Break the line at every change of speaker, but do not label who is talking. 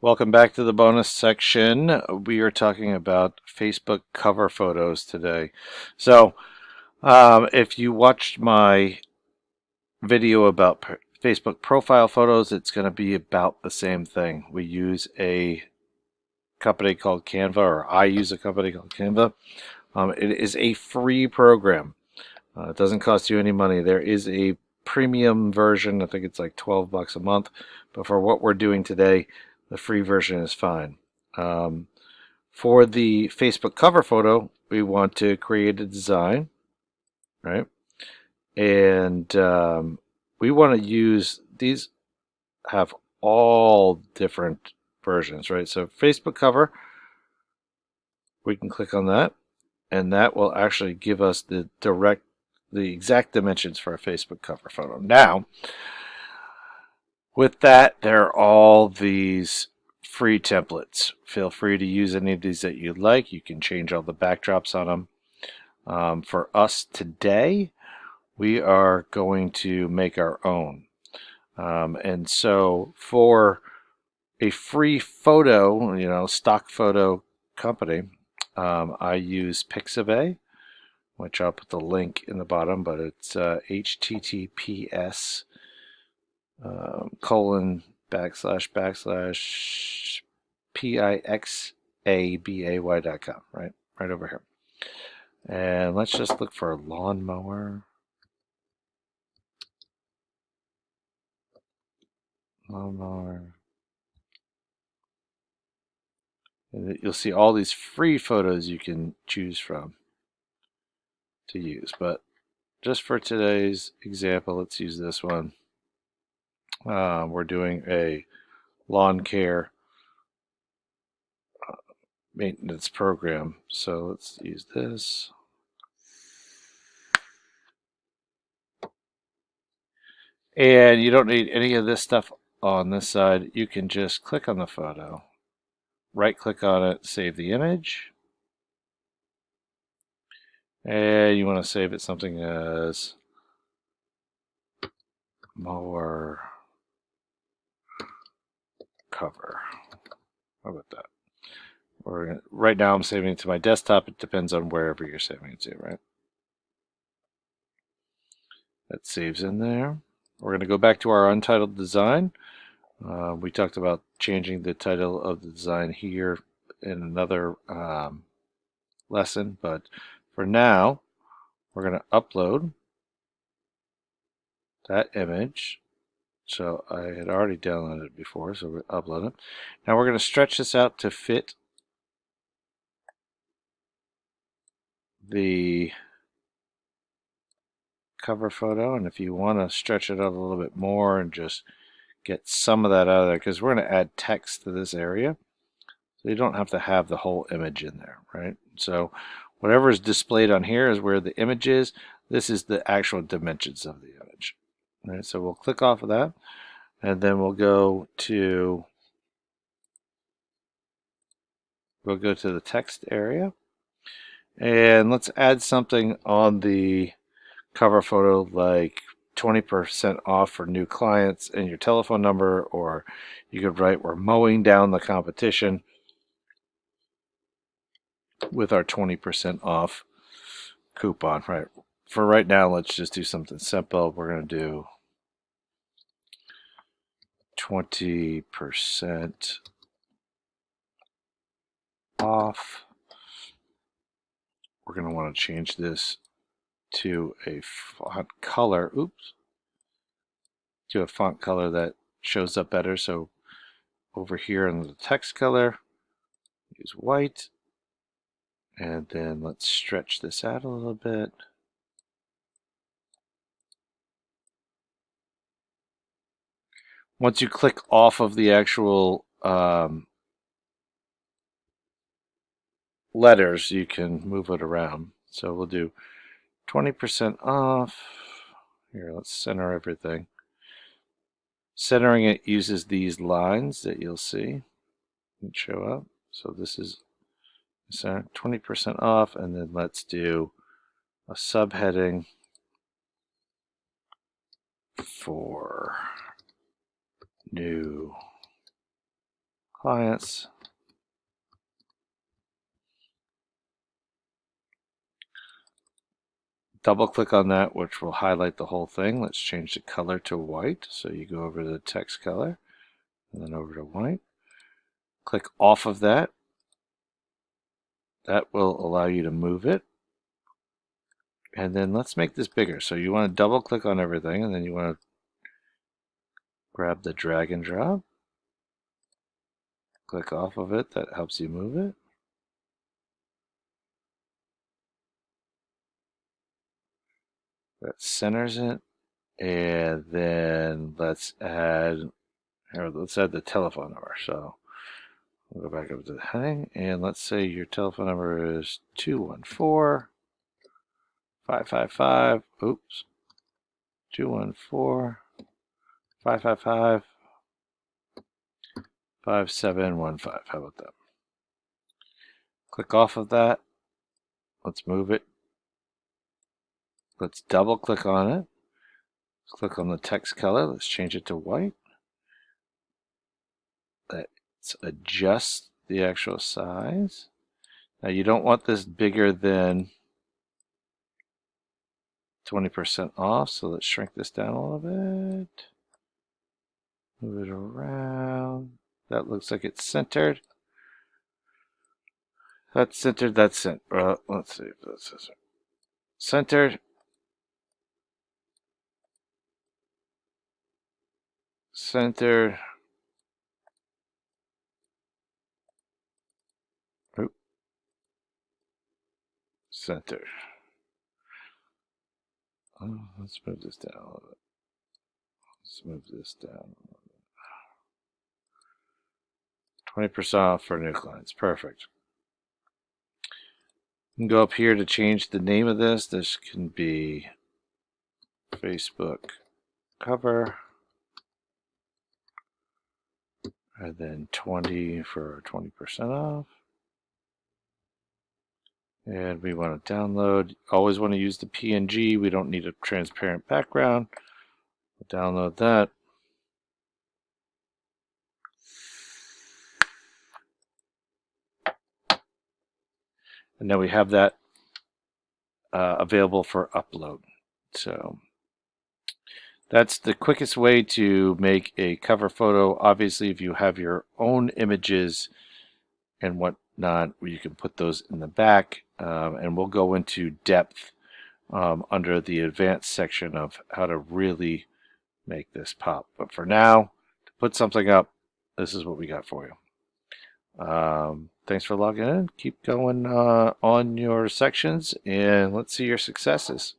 Welcome back to the bonus section. We are talking about Facebook cover photos today. If you watched my video about Facebook profile photos, it's going to be about the same thing. We use a company called Canva, or I use a company called Canva. It is a free program. It doesn't cost you any money. There is a premium version. I think it's like 12 bucks a month. But for what we're doing today, the free version is fine. Um, for the Facebook cover photo, we want to create a design, right? And we want to use these, have all different versions, right? So Facebook cover, we can click on that, and that will actually give us the exact dimensions for a Facebook cover photo. Now, with that, there are all these free templates. Feel free to use any of these that you like. You can change all the backdrops on them. For us today, we are going to make our own. And so for a free photo, stock photo company, I use Pixabay, which I'll put the link in the bottom, but it's https colon // pixabay.com, right over here. And let's just look for a lawnmower. And you'll see all these free photos you can choose from to use. But just for today's example, let's use this one. We're doing a lawn care maintenance program. So let's use this. And you don't need any of this stuff on this side. You can just click on the photo, right click on it, save the image. And you want to save it something as mower cover. How about that? Right now I'm saving it to my desktop. It depends on wherever you're saving it to, right? That saves in there. We're going to go back to our untitled design. We talked about changing the title of the design here in another lesson, but for now, we're going to upload that image. So I had already downloaded it before, so we'll upload it. Now we're going to stretch this out to fit the cover photo, and if you want to stretch it out a little bit more and just get some of that out of there, because we're going to add text to this area, so you don't have to have the whole image in there, right? So whatever is displayed on here is where the image is. This is the actual dimensions of the image, right? So we'll click off of that, and then we'll go to the text area, and let's add something on the cover photo like 20% off for new clients and your telephone number, or you could write, we're mowing down the competition with our 20% off coupon, right? For right now, let's just do something simple. We're going to do 20% off. We're going to want to change this to a font color, to a font color that shows up better. So over here in the text color, use white. And then let's stretch this out a little bit. Once you click off of the actual letters, you can move it around. So we'll do 20% off. Here, let's center everything. Centering it uses these lines that you'll see and show up. So this is 20% off, and then let's do a subheading for new clients. Double click on that, which will highlight the whole thing. Let's change the color to white. So you go over to the text color and then over to white. Click off of that. That will allow you to move it. And then let's make this bigger. So you want to double click on everything and then you want to grab the drag and drop. Click off of it. That helps you move it. That centers it. And then let's add the telephone number. So we'll go back up to the heading and let's say your telephone number is 214-555, oops, 214-555-5715. How about that? Click off of that. Let's move it. Let's double click on it. Let's click on the text color. Let's change it to white. Let's adjust the actual size. Now you don't want this bigger than 20% off, so let's shrink this down a little bit. Move it around. That looks like it's centered. That's centered, that's centered. Let's see if that's centered. Centered. Oop. Centered. Oh, let's move this down a little bit. Let's move this down a little bit. 20% off for new clients. Perfect. You can go up here to change the name of this. This can be Facebook cover. And then 20 for 20% off. And we want to download. Always want to use the PNG. We don't need a transparent background. We'll download that. And then we have that available for upload. So that's the quickest way to make a cover photo. Obviously, if you have your own images and whatnot, you can put those in the back. And we'll go into depth under the advanced section of how to really make this pop. But for now, to put something up, this is what we got for you. Thanks for logging in. Keep going on your sections, and let's see your successes.